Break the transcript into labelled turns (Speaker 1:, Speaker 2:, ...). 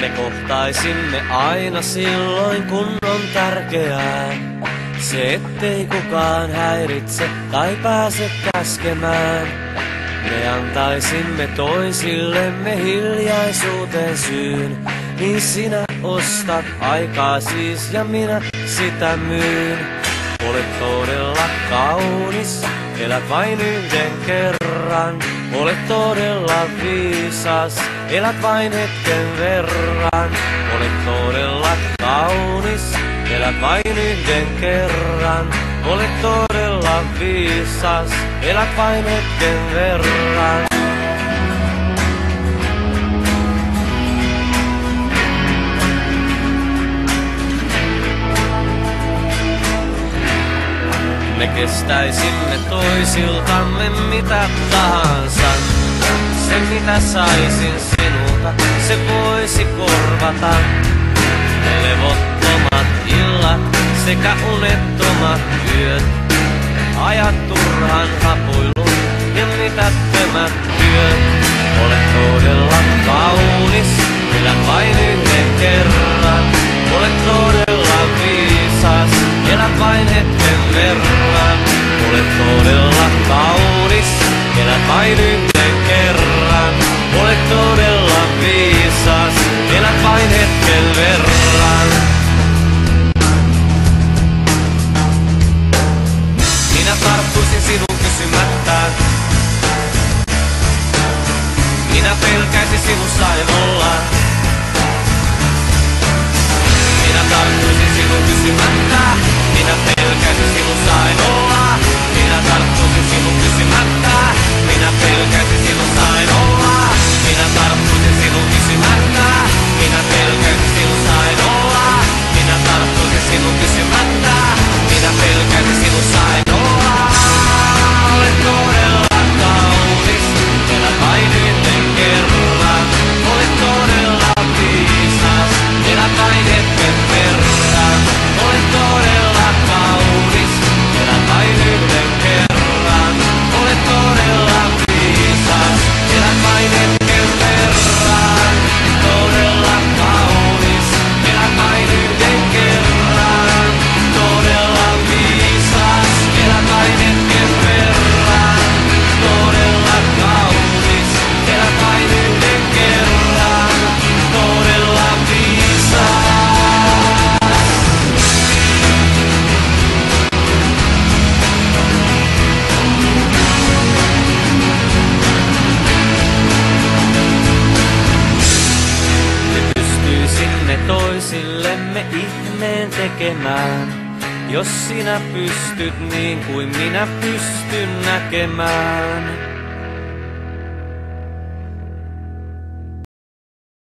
Speaker 1: Me kohtaisimme aina silloin, kun on tärkeää. Se ettei kukaan häiritse tai pääse käskemään. Me antaisimme toisillemme hiljaisuuteen syyn. Niin sinä ostat aikaa siis ja minä sitä myyn. Olet todella kaunis, elät vain yhden kerran. Olet todella viisas, elät vain hetken verran. Olet todella kaunis, elät vain yhden kerran. Olet todella viisas, elät vain hetken verran. Me kestäisimme toisiltamme mitä tahansa. Se mitä saisin sinulta, se voisi korvata. Ne levottomat illat sekä unettomat yöt. Ajat turhan hapuilun ja mitättömät työt. Olet todella kaunis, elät vain yhden kerran. Olet todella viisas, elät vain hetken verran. Olet todella kaunis, elät vain yhden kerran. Olet todella viisas, elät vain hetken verran. Minä tarttuisin sinun kysymättä. Minä pelkäisin sinussa en olla. Minä tarttuisin sinun kysymättä. Minä pelkäisin sinussa en olla. Minä tarttuisin sinun kysymättä. Minä pelkäisin sinussa en olla. Minä tarttuisin sinun kysymättä. Minä pelkäisin sinussa en olla. Minä tarttuisin sinun kysymättä. Minä pelkäisin sinussa en olla. Olet todella kaunis, elät vain yhden kerran. Olet todella viisas, elät vain hetken verran. Olet todella kaunis, elät vain yhden kerran. Olet todella viisas, elät vain hetken verran. Todella kaunis, elät vain yhden kerran. Todella viisas, elät vain hetken verran. Todella kaunis, elät vain yhden kerran. Todella viisas. Me pystyisimme toisillemme ihmeen tekemään. Jos sinä pystyt niin kuin minä pystyn näkemään.